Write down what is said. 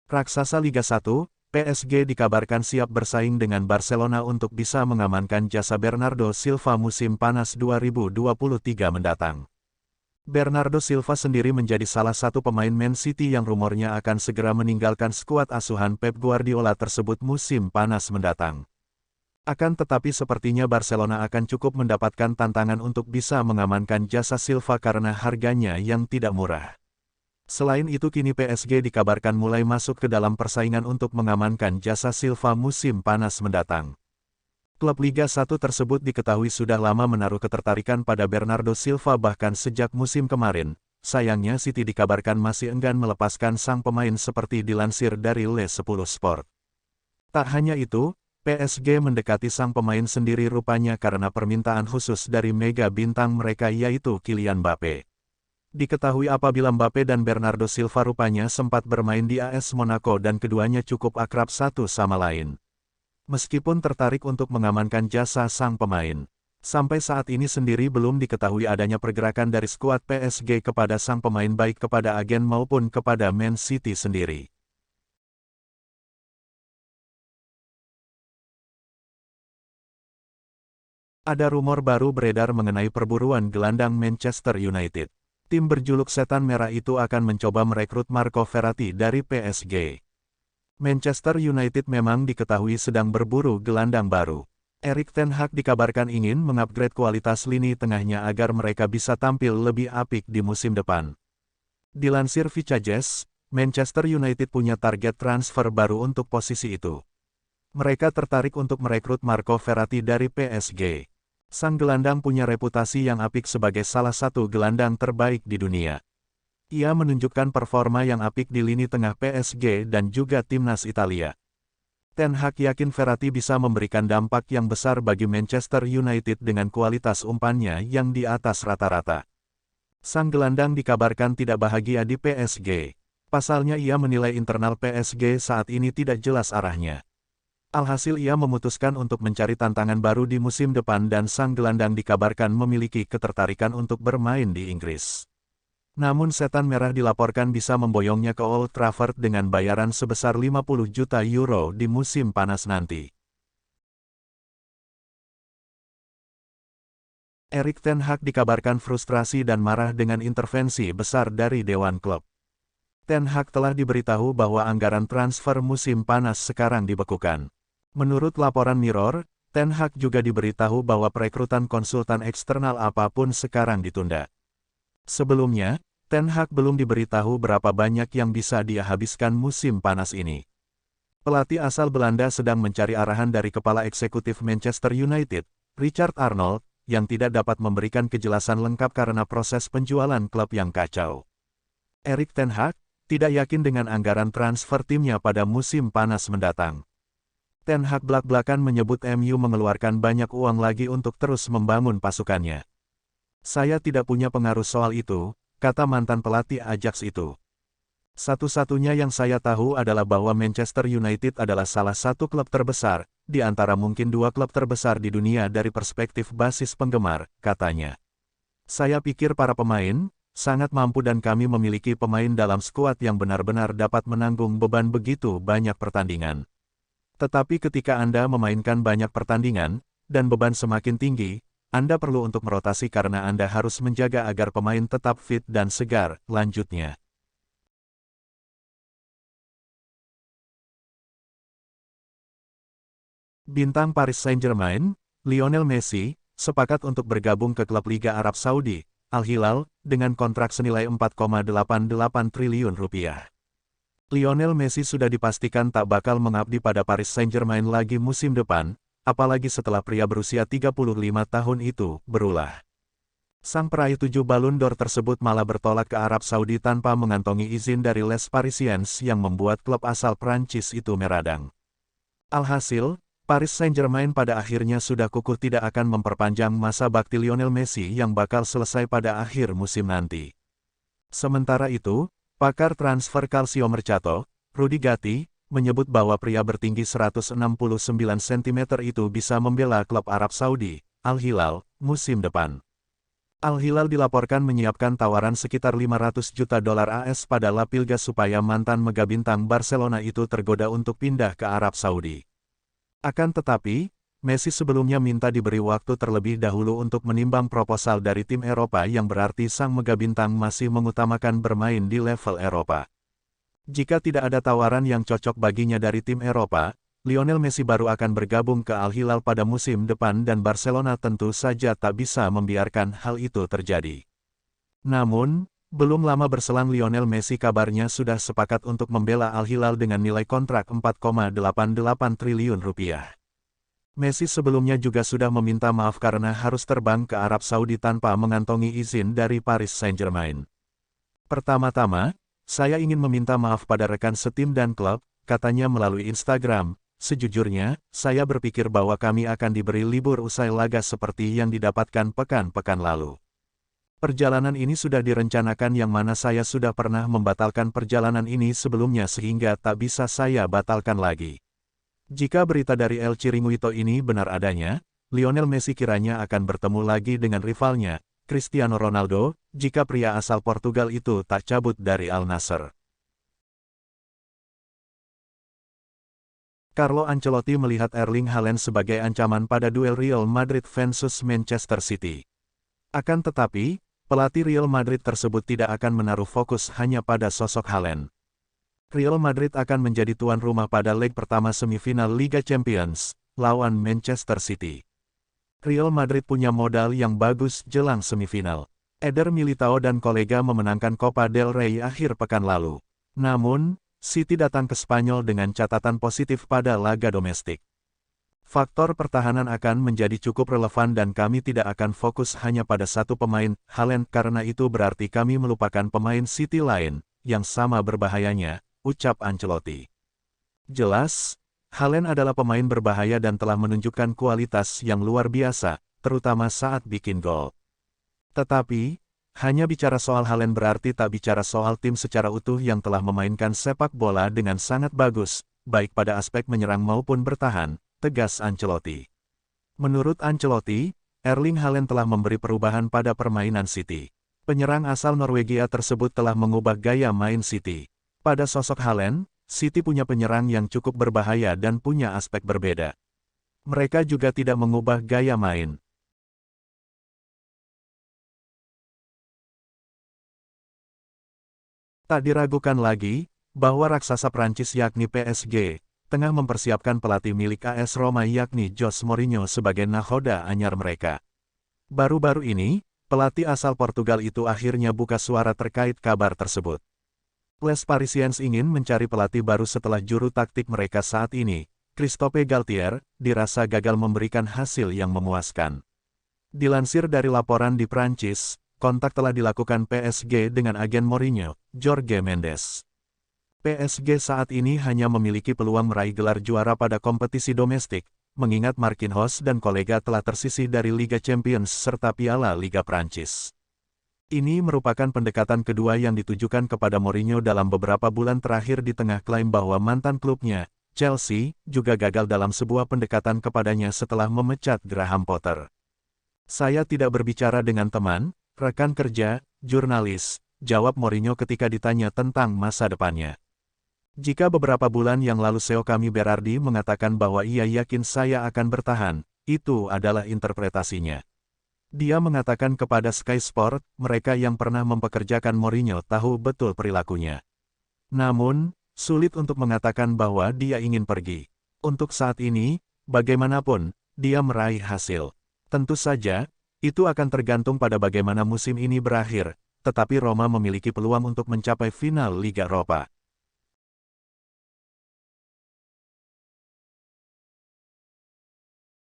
Raksasa Liga 1, PSG dikabarkan siap bersaing dengan Barcelona untuk bisa mengamankan jasa Bernardo Silva musim panas 2023 mendatang. Bernardo Silva sendiri menjadi salah satu pemain Man City yang rumornya akan segera meninggalkan skuad asuhan Pep Guardiola tersebut musim panas mendatang. Akan tetapi sepertinya Barcelona akan cukup mendapatkan tantangan untuk bisa mengamankan jasa Silva karena harganya yang tidak murah. Selain itu kini PSG dikabarkan mulai masuk ke dalam persaingan untuk mengamankan jasa Silva musim panas mendatang. Klub Liga 1 tersebut diketahui sudah lama menaruh ketertarikan pada Bernardo Silva bahkan sejak musim kemarin. Sayangnya City dikabarkan masih enggan melepaskan sang pemain seperti dilansir dari Le 10 Sport. Tak hanya itu, PSG mendekati sang pemain sendiri rupanya karena permintaan khusus dari mega bintang mereka yaitu Kylian Mbappé. Diketahui apabila Mbappé dan Bernardo Silva rupanya sempat bermain di AS Monaco dan keduanya cukup akrab satu sama lain. Meskipun tertarik untuk mengamankan jasa sang pemain, sampai saat ini sendiri belum diketahui adanya pergerakan dari skuad PSG kepada sang pemain baik kepada agen maupun kepada Man City sendiri. Ada rumor baru beredar mengenai perburuan gelandang Manchester United. Tim berjuluk Setan Merah itu akan mencoba merekrut Marco Verratti dari PSG. Manchester United memang diketahui sedang berburu gelandang baru. Erik ten Hag dikabarkan ingin mengupgrade kualitas lini tengahnya agar mereka bisa tampil lebih apik di musim depan. Dilansir Vicajes, Manchester United punya target transfer baru untuk posisi itu. Mereka tertarik untuk merekrut Marco Verratti dari PSG. Sang gelandang punya reputasi yang apik sebagai salah satu gelandang terbaik di dunia. Ia menunjukkan performa yang apik di lini tengah PSG dan juga timnas Italia. Ten Hag yakin Verratti bisa memberikan dampak yang besar bagi Manchester United dengan kualitas umpannya yang di atas rata-rata. Sang gelandang dikabarkan tidak bahagia di PSG. Pasalnya ia menilai internal PSG saat ini tidak jelas arahnya. Alhasil ia memutuskan untuk mencari tantangan baru di musim depan dan sang gelandang dikabarkan memiliki ketertarikan untuk bermain di Inggris. Namun Setan Merah dilaporkan bisa memboyongnya ke Old Trafford dengan bayaran sebesar 50 juta euro di musim panas nanti. Erik ten Hag dikabarkan frustrasi dan marah dengan intervensi besar dari Dewan Klub. Ten Hag telah diberitahu bahwa anggaran transfer musim panas sekarang dibekukan. Menurut laporan Mirror, Ten Hag juga diberitahu bahwa perekrutan konsultan eksternal apapun sekarang ditunda. Sebelumnya, Ten Hag belum diberitahu berapa banyak yang bisa dia habiskan musim panas ini. Pelatih asal Belanda sedang mencari arahan dari kepala eksekutif Manchester United, Richard Arnold, yang tidak dapat memberikan kejelasan lengkap karena proses penjualan klub yang kacau. Erik ten Hag tidak yakin dengan anggaran transfer timnya pada musim panas mendatang. Ten Hag belak-belakan menyebut MU mengeluarkan banyak uang lagi untuk terus membangun pasukannya. Saya tidak punya pengaruh soal itu, kata mantan pelatih Ajax itu. Satu-satunya yang saya tahu adalah bahwa Manchester United adalah salah satu klub terbesar, di antara mungkin dua klub terbesar di dunia dari perspektif basis penggemar, katanya. Saya pikir para pemain sangat mampu dan kami memiliki pemain dalam skuad yang benar-benar dapat menanggung beban begitu banyak pertandingan. Tetapi ketika Anda memainkan banyak pertandingan, dan beban semakin tinggi, Anda perlu untuk merotasi karena Anda harus menjaga agar pemain tetap fit dan segar, lanjutnya. Bintang Paris Saint-Germain, Lionel Messi, sepakat untuk bergabung ke klub Liga Arab Saudi, Al Hilal, dengan kontrak senilai 4,88 triliun rupiah. Lionel Messi sudah dipastikan tak bakal mengabdi pada Paris Saint-Germain lagi musim depan, apalagi setelah pria berusia 35 tahun itu berulah. Sang peraih 7 Ballon d'Or tersebut malah bertolak ke Arab Saudi tanpa mengantongi izin dari Les Parisiens yang membuat klub asal Prancis itu meradang. Alhasil, Paris Saint-Germain pada akhirnya sudah kukuh tidak akan memperpanjang masa bakti Lionel Messi yang bakal selesai pada akhir musim nanti. Sementara itu, pakar transfer Calcio Mercato, Rudy Gatti, menyebut bahwa pria bertinggi 169 cm itu bisa membela klub Arab Saudi, Al Hilal, musim depan. Al Hilal dilaporkan menyiapkan tawaran sekitar 500 juta dolar AS pada La Pilga supaya mantan megabintang Barcelona itu tergoda untuk pindah ke Arab Saudi. Akan tetapi, Messi sebelumnya minta diberi waktu terlebih dahulu untuk menimbang proposal dari tim Eropa yang berarti sang megabintang masih mengutamakan bermain di level Eropa. Jika tidak ada tawaran yang cocok baginya dari tim Eropa, Lionel Messi baru akan bergabung ke Al Hilal pada musim depan dan Barcelona tentu saja tak bisa membiarkan hal itu terjadi. Namun, belum lama berselang Lionel Messi kabarnya sudah sepakat untuk membela Al Hilal dengan nilai kontrak 4,88 triliun rupiah. Messi sebelumnya juga sudah meminta maaf karena harus terbang ke Arab Saudi tanpa mengantongi izin dari Paris Saint-Germain. Pertama-tama, saya ingin meminta maaf pada rekan setim dan klub, katanya melalui Instagram. Sejujurnya, saya berpikir bahwa kami akan diberi libur usai laga seperti yang didapatkan pekan-pekan lalu. Perjalanan ini sudah direncanakan yang mana saya sudah pernah membatalkan perjalanan ini sebelumnya sehingga tak bisa saya batalkan lagi. Jika berita dari El Chiringuito ini benar adanya, Lionel Messi kiranya akan bertemu lagi dengan rivalnya, Cristiano Ronaldo, jika pria asal Portugal itu tak cabut dari Al Nassr. Carlo Ancelotti melihat Erling Haaland sebagai ancaman pada duel Real Madrid versus Manchester City. Akan tetapi, pelatih Real Madrid tersebut tidak akan menaruh fokus hanya pada sosok Haaland. Real Madrid akan menjadi tuan rumah pada leg pertama semifinal Liga Champions, lawan Manchester City. Real Madrid punya modal yang bagus jelang semifinal. Eder Militao dan kolega memenangkan Copa del Rey akhir pekan lalu. Namun, City datang ke Spanyol dengan catatan positif pada laga domestik. Faktor pertahanan akan menjadi cukup relevan dan kami tidak akan fokus hanya pada satu pemain, Haaland, karena itu berarti kami melupakan pemain City lain, yang sama berbahayanya, ucap Ancelotti. Jelas, Haaland adalah pemain berbahaya dan telah menunjukkan kualitas yang luar biasa, terutama saat bikin gol. Tetapi, hanya bicara soal Haaland berarti tak bicara soal tim secara utuh yang telah memainkan sepak bola dengan sangat bagus, baik pada aspek menyerang maupun bertahan, tegas Ancelotti. Menurut Ancelotti, Erling Haaland telah memberi perubahan pada permainan City. Penyerang asal Norwegia tersebut telah mengubah gaya main City. Pada sosok Haaland, City punya penyerang yang cukup berbahaya dan punya aspek berbeda. Mereka juga tidak mengubah gaya main. Tak diragukan lagi, bahwa raksasa Prancis yakni PSG, tengah mempersiapkan pelatih milik AS Roma yakni Jose Mourinho sebagai nakhoda anyar mereka. Baru-baru ini, pelatih asal Portugal itu akhirnya buka suara terkait kabar tersebut. Les Parisiens ingin mencari pelatih baru setelah juru taktik mereka saat ini, Christophe Galtier, dirasa gagal memberikan hasil yang memuaskan. Dilansir dari laporan di Prancis, kontak telah dilakukan PSG dengan agen Mourinho, Jorge Mendes. PSG saat ini hanya memiliki peluang meraih gelar juara pada kompetisi domestik, mengingat Marquinhos dan kolega telah tersisih dari Liga Champions serta Piala Liga Prancis. Ini merupakan pendekatan kedua yang ditujukan kepada Mourinho dalam beberapa bulan terakhir di tengah klaim bahwa mantan klubnya, Chelsea, juga gagal dalam sebuah pendekatan kepadanya setelah memecat Graham Potter. Saya tidak berbicara dengan teman, rekan kerja, jurnalis, jawab Mourinho ketika ditanya tentang masa depannya. Jika beberapa bulan yang lalu CEO kami Berardi mengatakan bahwa ia yakin saya akan bertahan, itu adalah interpretasinya. Dia mengatakan kepada Sky Sport, mereka yang pernah mempekerjakan Mourinho tahu betul perilakunya. Namun, sulit untuk mengatakan bahwa dia ingin pergi. Untuk saat ini, bagaimanapun, dia meraih hasil. Tentu saja, itu akan tergantung pada bagaimana musim ini berakhir, tetapi Roma memiliki peluang untuk mencapai final Liga Eropa.